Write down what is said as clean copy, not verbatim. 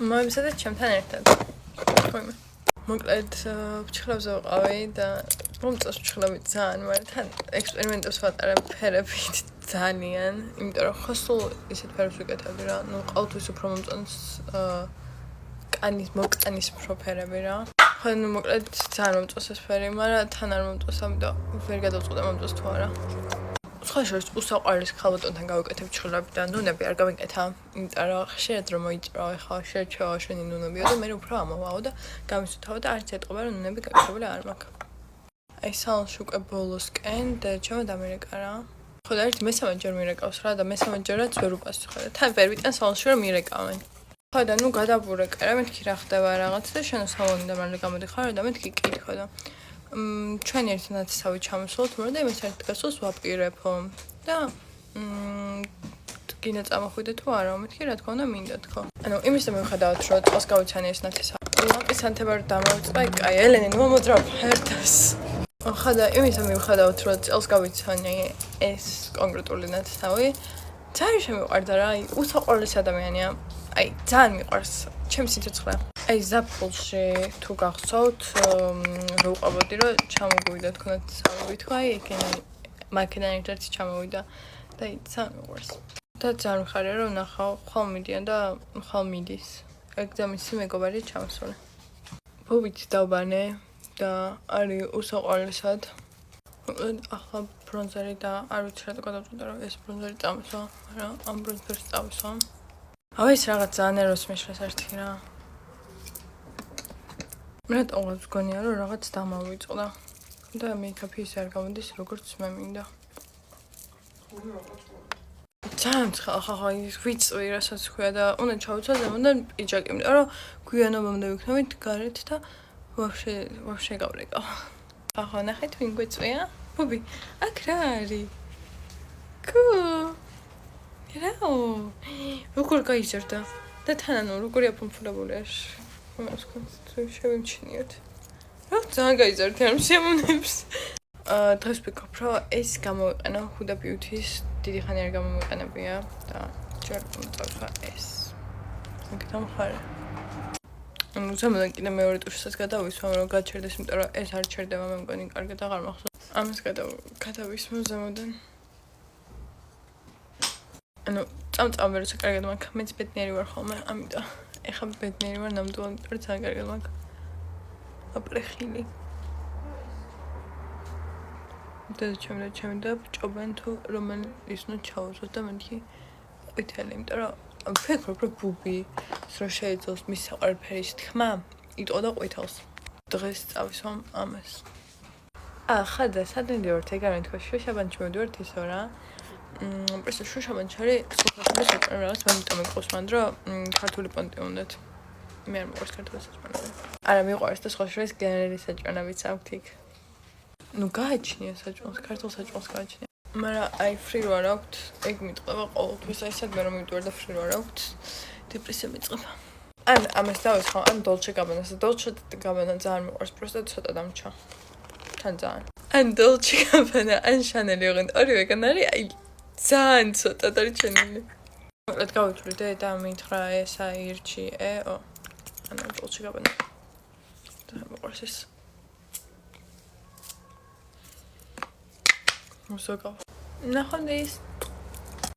მოემზადეთ ჩემთან ერთად. ხოიმე. მოკლედ ფჩხლებზე ვიყავი და მომწონს ფჩხლები ძალიან, მაგრამ თან ექსპერიმენტებს ვატარებ ფერებით ძალიან, იმიტომ რომ ხო სულ ისეთ ფერებს ვიკეთებდი რა, ნუ ყოველთვის უფრო მომწონს მოკანის ფერები რა. ხო, ნუ მოკლედ ძალიან მომწონს ეს ფერი, მაგრამ თან არ მომწონს, ამიტომ ვერ გადავწყვეტე მომწონს თუ არა. სხვა შორის უსაყვარლის ქალბატონთან გავიკეთებ ჩხლები და ნუნები არ გავიკეთა, იმიტომ რომ ხშირად რომ მოიჭრავე ხო, ხშირად შევაშვენი ნუნებიო და მე უფრო ამოვაო და გამისუთავო და არც ეტყობა რომ ნუნები გაკეთებული არ მაქვს. აი სალონში უკვე ბოლოსკენ და ჩემო დამირეკა რა. ხო და ერთი მესამე ჯერ მირეკავს რა და მესამე ჯერაც ვერ უპასუხე და თან ვერ ვიტან სალონში რომ მირეკავენ. ხო და ნუ გადაბურეკა რა, მეთქი რა ხდება რაღაც და შენო სალონიდან მალე გამოდიხარ და მეთქი კითხო და ჩვენ ერთად თავი ჩამოსულთ, მაგრამ და იმას ერთ გასულს ვაპირებ და გინდა წამოხვიდე თუ არა, მეთქი რა თქმა უნდა მინდა თქო. ანუ იმის და მივხვდავთ რომ წყალს გავიცანი ეს ნათესა. ლამპის ანთება რომ დამავიწყე, კაი, ელენე ნუ მოძრავ ფერდას. ხო და იმის და მივხვდავთ რომ წყალს გავიცანი ეს კონკრეტული ნათესავი. ძალიან შემიყვარდა რა, აი უსაყვარლესი ადამიანია. აი ძალიან მიყვარს ჩემს სიცოცხლე. აი ზაფხულში თუ გახსოვთ რო ვყავდი რომ ჩამოვიდა თქვენთ სამი თქვა აი მაქედან ერთ-ერთი ჩამოვიდა და აი ძალიან მიყვარს. და ძალიან ხარია რომ ნახავ ხვალ მიდიან და ხვალ მიდის. ეგზამისი მეგობარი ჩამსული. ბობით დავბანე და არის უსაყვარლესად. ახლა ბრონზერი და არ ვიცი რატო გადავწყვიტე რომ ეს ბრონზერი წამოსვა, მაგრამ ამ ბრონზერს წავისვა. აი ეს რაღაც ძალიან ეროს მიშლას ერთი რა. მე თვითონ გონია რომ რაღაც დამავიწყდა და მეიქაპი ის არ გამოდის როგორც მე მინდა. ძალიან ხახა ის ვიწვი რასაც ქვია და უნდა ჩავიცვა ზემოდან პიჯაკი, იმიტომ რომ გვიანობამდე ვიქნებით გარეთ და ვაფშე გავრეკავ. ახლა ნახეთ ვინ გვეწვია? ბუბი, აქ რა არის? კუ რაო? როგორ გაიზარდა? და თან ანუ როგორია ფუმფულებული არ იმას შევიმჩნიოთ. რა ძალიან გაიზარდა ამ შემონებს. დღეს ვფიქრობ რომ ეს გამოვიყენო Huda Beauty-ის დიდი ხანი არ გამომიყენებია და ჯერ მომწონს ეს. იქ დამხარე. ანუ ზემოდან კიდე მეორე ტუშსაც გადავისვამ რომ გაჩერდეს, იმიტომ რომ ეს არ ჩერდება მე მგონი კარგად აღარ მახსოვს. ამას გადავისვამ ზემოდან. ანუ წამწამი როცა კარგად მაქვს, მეც ბედნიერი ვარ ხოლმე, ამიტომ ეხლა ბედნიერი ვარ ნამდვილად, რომ ძალიან კარგად მაქვს. აპრეხილი. ჩემი და ჭობენ თუ რომელი ისნო ჩაუზოთ და მეთქი ყვითელი, იმიტომ რომ ვფიქრობ რომ ბუბი რო შეეძლოს მის საყვარელი თქმა, იტყო და ყვითელს. დღეს წავისვამ ამას. ხადა სადენი ვარ ეგარ თქვა შუშაბანჩი მოვიდვართ ისო რა. პრესო შუშაბანჩი არის სოფლაშორის საჭმელი რაღაც მომიტომ იყოს მანდ რომ ქართული პონტი უნდათ. მე არ მიყვარს ქართული საჭმელები. არა მიყვარს და სხვა შორის გენერალი საჭმელებიც აქვთ იქ. ნუ გააჩნია საჭმელს, ქართულ საჭმელს გააჩნია. მაგრამ აი ფრირო არ აქვთ, ეგ მიტყვა ყოველთვის აი სადმე რომ მივიდვარ და ფრირო არ აქვთ, დეპრესია მიწყება. ან ამას დავისხო, ან დოლჩე გაბანას და დოლჩე გაბანა ძალიან მიყვარს, პროსტა ცოტა დამჩა. თან ძალიან. ან დოლჩე გაბანა, ან შანელი ოღონდ ორივეგან არის აი ძალიან ცოტა დარჩენილი. მოკლედ გავიწვიდე და მითხრა ეს აირჩი ო. ანუ დოლჩე გაბანა. და მიყვარს ეს. მოსოგავ. ნახოთ ის